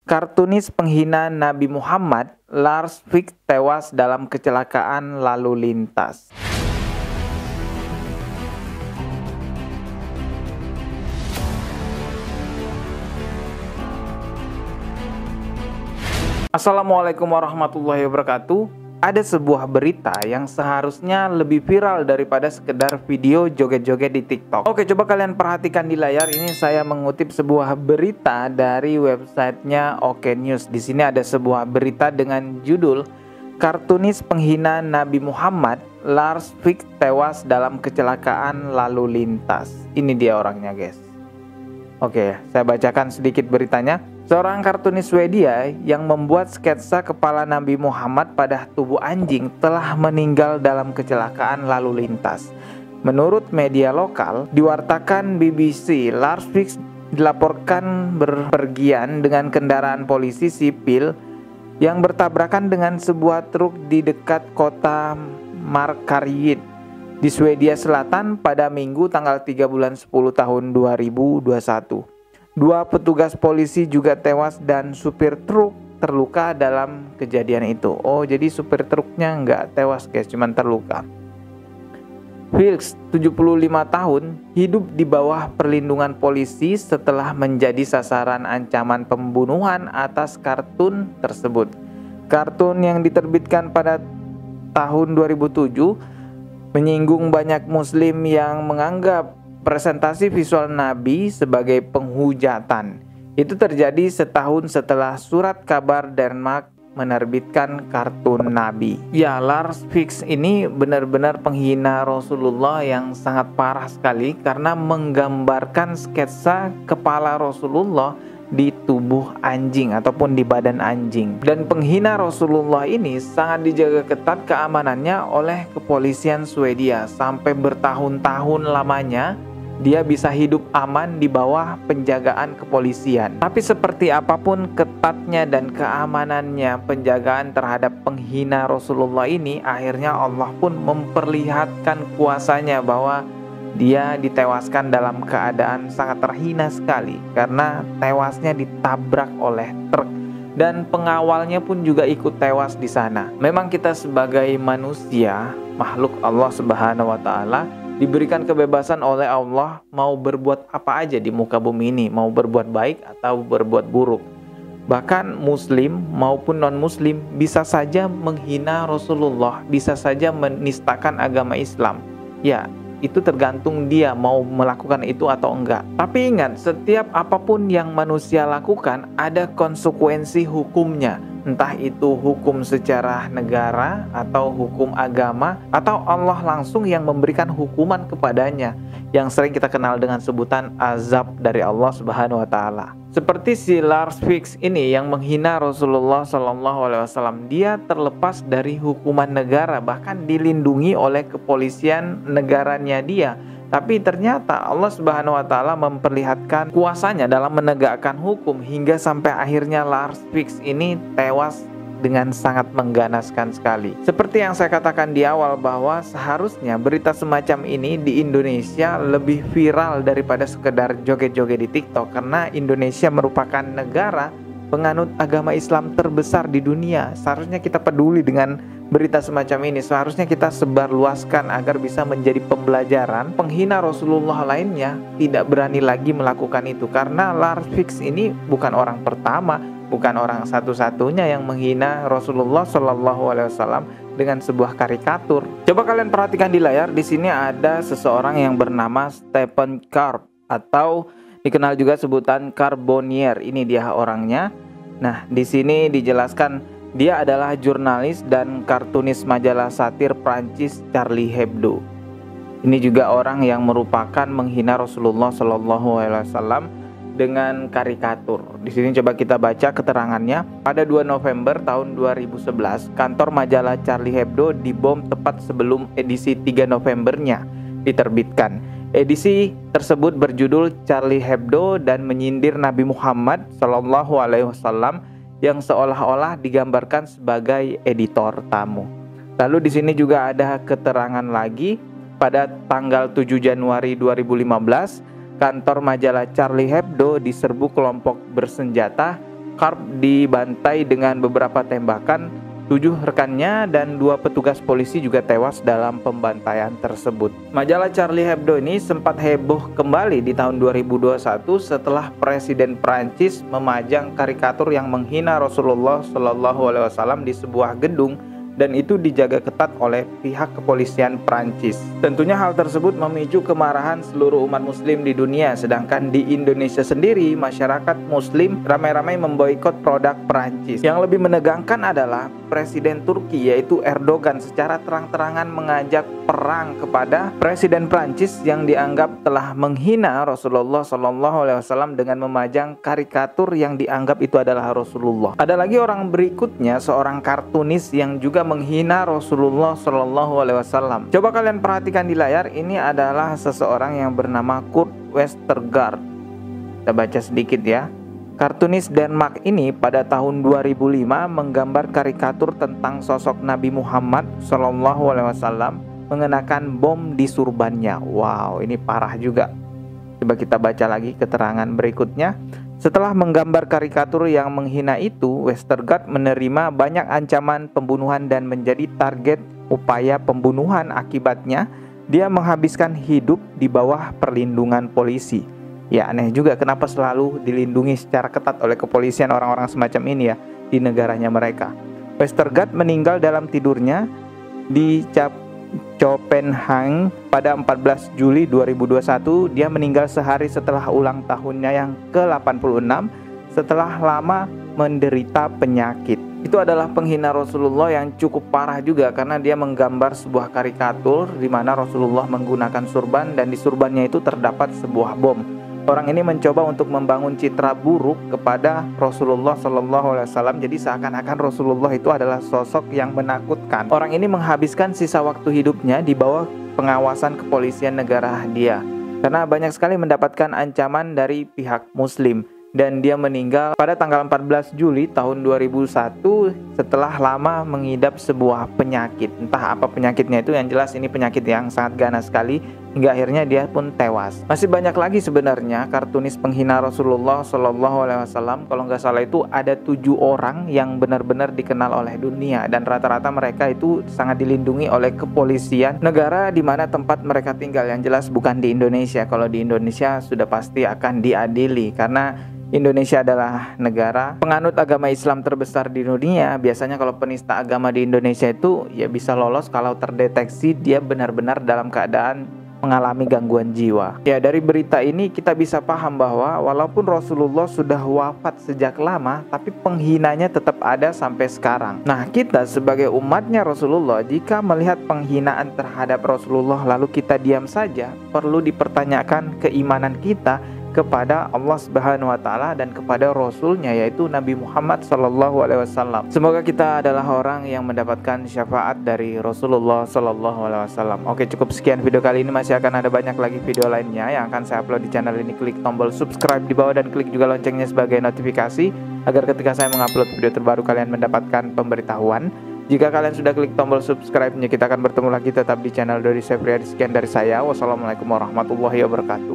Kartunis penghina Nabi Muhammad, Lars Vilks tewas dalam kecelakaan lalu lintas. Assalamualaikum warahmatullahi wabarakatuh. Ada sebuah berita yang seharusnya lebih viral daripada sekedar video joget-joget di TikTok. Oke, coba kalian perhatikan di layar. Ini saya mengutip sebuah berita dari websitenya Oke News. Di sini ada sebuah berita dengan judul Kartunis penghina Nabi Muhammad, Lars Vilks tewas dalam kecelakaan lalu lintas. Ini dia orangnya, guys. Oke, saya bacakan sedikit beritanya. Seorang kartunis Swedia yang membuat sketsa kepala Nabi Muhammad pada tubuh anjing telah meninggal dalam kecelakaan lalu lintas. Menurut media lokal, diwartakan BBC, Lars Vilks dilaporkan berpergian dengan kendaraan polisi sipil yang bertabrakan dengan sebuah truk di dekat kota Markaryd di Swedia Selatan pada Minggu tanggal 3 bulan 10 tahun 2021. Dua petugas polisi juga tewas dan supir truk terluka dalam kejadian itu. Oh, jadi supir truknya nggak tewas, guys, cuman terluka. Vilks, 75 tahun, hidup di bawah perlindungan polisi setelah menjadi sasaran ancaman pembunuhan atas kartun tersebut. Kartun yang diterbitkan pada tahun 2007 menyinggung banyak muslim yang menganggap presentasi visual Nabi sebagai penghujatan. Itu terjadi setahun setelah surat kabar Denmark menerbitkan kartun Nabi. Ya, Lars Vilks ini benar-benar penghina Rasulullah yang sangat parah sekali karena menggambarkan sketsa kepala Rasulullah di tubuh anjing ataupun di badan anjing. Dan penghina Rasulullah ini sangat dijaga ketat keamanannya oleh kepolisian Swedia sampai bertahun-tahun lamanya. Dia bisa hidup aman di bawah penjagaan kepolisian. Tapi seperti apapun ketatnya dan keamanannya penjagaan terhadap penghina Rasulullah ini, akhirnya Allah pun memperlihatkan kuasanya bahwa dia ditewaskan dalam keadaan sangat terhina sekali karena tewasnya ditabrak oleh truk dan pengawalnya pun juga ikut tewas di sana. Memang kita sebagai manusia, makhluk Allah Subhanahu wa taala, diberikan kebebasan oleh Allah mau berbuat apa aja di muka bumi ini, mau berbuat baik atau berbuat buruk. Bahkan muslim maupun non-muslim bisa saja menghina Rasulullah, bisa saja menistakan agama Islam. Ya, itu tergantung dia mau melakukan itu atau enggak. Tapi ingat, setiap apapun yang manusia lakukan ada konsekuensi hukumnya. Entah itu hukum secara negara atau hukum agama atau Allah langsung yang memberikan hukuman kepadanya, yang sering kita kenal dengan sebutan azab dari Allah Subhanahu wa taala. Seperti si Lars Vilks ini yang menghina Rasulullah SAW, dia terlepas dari hukuman negara, bahkan dilindungi oleh kepolisian negaranya dia. Tapi ternyata Allah Subhanahu wa taala memperlihatkan kuasanya dalam menegakkan hukum hingga sampai akhirnya Lars Vilks ini tewas dengan sangat mengganaskan sekali. Seperti yang saya katakan di awal bahwa seharusnya berita semacam ini di Indonesia lebih viral daripada sekedar joget-joget di TikTok, karena Indonesia merupakan negara penganut agama Islam terbesar di dunia. Seharusnya kita peduli dengan berita semacam ini, seharusnya kita sebarluaskan agar bisa menjadi pembelajaran. Penghina Rasulullah lainnya tidak berani lagi melakukan itu, karena Lars Vilks ini bukan orang pertama, bukan orang satu-satunya yang menghina Rasulullah SAW dengan sebuah karikatur. Coba kalian perhatikan di layar. Di sini ada seseorang yang bernama Stephen Karp atau dikenal juga sebutan Carbonnier. Ini dia orangnya. Nah, di sini dijelaskan dia adalah jurnalis dan kartunis majalah satir Prancis Charlie Hebdo. Ini juga orang yang merupakan menghina Rasulullah SAW dengan karikatur. Di sini coba kita baca keterangannya. Pada 2 November tahun 2011, kantor majalah Charlie Hebdo dibom tepat sebelum edisi 3 Novembernya diterbitkan. Edisi tersebut berjudul Charlie Hebdo dan menyindir Nabi Muhammad SAW yang seolah-olah digambarkan sebagai editor tamu. Lalu di sini juga ada keterangan lagi, pada tanggal 7 Januari 2015, kantor majalah Charlie Hebdo diserbu kelompok bersenjata Karp dibantai dengan beberapa tembakan, 7 rekannya dan 2 petugas polisi juga tewas dalam pembantaian tersebut. Majalah Charlie Hebdo ini sempat heboh kembali di tahun 2021 setelah Presiden Prancis memajang karikatur yang menghina Rasulullah SAW di sebuah gedung, dan itu dijaga ketat oleh pihak kepolisian Prancis. Tentunya hal tersebut memicu kemarahan seluruh umat muslim di dunia, sedangkan di Indonesia sendiri masyarakat muslim ramai-ramai memboikot produk Prancis. Yang lebih menegangkan adalah Presiden Turki yaitu Erdogan secara terang-terangan mengajak perang kepada Presiden Prancis yang dianggap telah menghina Rasulullah SAW dengan memajang karikatur yang dianggap itu adalah Rasulullah. Ada lagi orang berikutnya, seorang kartunis yang juga menghina Rasulullah SAW. Coba kalian perhatikan di layar, ini adalah seseorang yang bernama Kurt Westergaard. Kita baca sedikit ya. Kartunis Denmark ini pada tahun 2005 menggambar karikatur tentang sosok Nabi Muhammad SAW mengenakan bom di surbannya. Wow, ini parah juga. Coba kita baca lagi keterangan berikutnya. Setelah menggambar karikatur yang menghina itu, Westergaard menerima banyak ancaman pembunuhan dan menjadi target upaya pembunuhan. Akibatnya, dia menghabiskan hidup di bawah perlindungan polisi. Ya, aneh juga kenapa selalu dilindungi secara ketat oleh kepolisian orang-orang semacam ini ya di negaranya mereka. Westergaard meninggal dalam tidurnya di Copenhagen pada 14 Juli 2021. Dia meninggal sehari setelah ulang tahunnya yang ke-86 setelah lama menderita penyakit. Itu adalah penghina Rasulullah yang cukup parah juga karena dia menggambar sebuah karikatur di mana Rasulullah menggunakan surban dan di surbannya itu terdapat sebuah bom. Orang ini mencoba untuk membangun citra buruk kepada Rasulullah SAW. Jadi seakan-akan Rasulullah itu adalah sosok yang menakutkan. Orang ini menghabiskan sisa waktu hidupnya di bawah pengawasan kepolisian negara dia, karena banyak sekali mendapatkan ancaman dari pihak muslim. Dan dia meninggal pada tanggal 14 Juli tahun 2001 setelah lama mengidap sebuah penyakit. Entah apa penyakitnya itu, yang jelas ini penyakit yang sangat ganas sekali hingga akhirnya dia pun tewas. Masih banyak lagi sebenarnya kartunis penghina Rasulullah SAW. Kalau nggak salah itu ada 7 orang yang benar-benar dikenal oleh dunia, dan rata-rata mereka itu sangat dilindungi oleh kepolisian negara di mana tempat mereka tinggal. Yang jelas bukan di Indonesia. Kalau di Indonesia sudah pasti akan diadili, karena Indonesia adalah negara penganut agama Islam terbesar di dunia. Biasanya kalau penista agama di Indonesia itu ya bisa lolos kalau terdeteksi dia benar-benar dalam keadaan mengalami gangguan jiwa. Ya, dari berita ini kita bisa paham bahwa walaupun Rasulullah sudah wafat sejak lama, tapi penghinanya tetap ada sampai sekarang. Nah, kita sebagai umatnya Rasulullah, jika melihat penghinaan terhadap Rasulullah lalu kita diam saja, perlu dipertanyakan keimanan kita kepada Allah Subhanahu wa taala dan kepada Rasulnya yaitu Nabi Muhammad SAW. Semoga kita adalah orang yang mendapatkan syafaat dari Rasulullah SAW. Oke, cukup sekian video kali ini. Masih akan ada banyak lagi video lainnya yang akan saya upload di channel ini. Klik tombol subscribe di bawah dan klik juga loncengnya sebagai notifikasi agar ketika saya mengupload video terbaru kalian mendapatkan pemberitahuan. Jika kalian sudah klik tombol subscribe-nya, kita akan bertemu lagi tetap di channel Dodi Sefriadi. Sekian dari saya. Wassalamualaikum warahmatullahi wabarakatuh.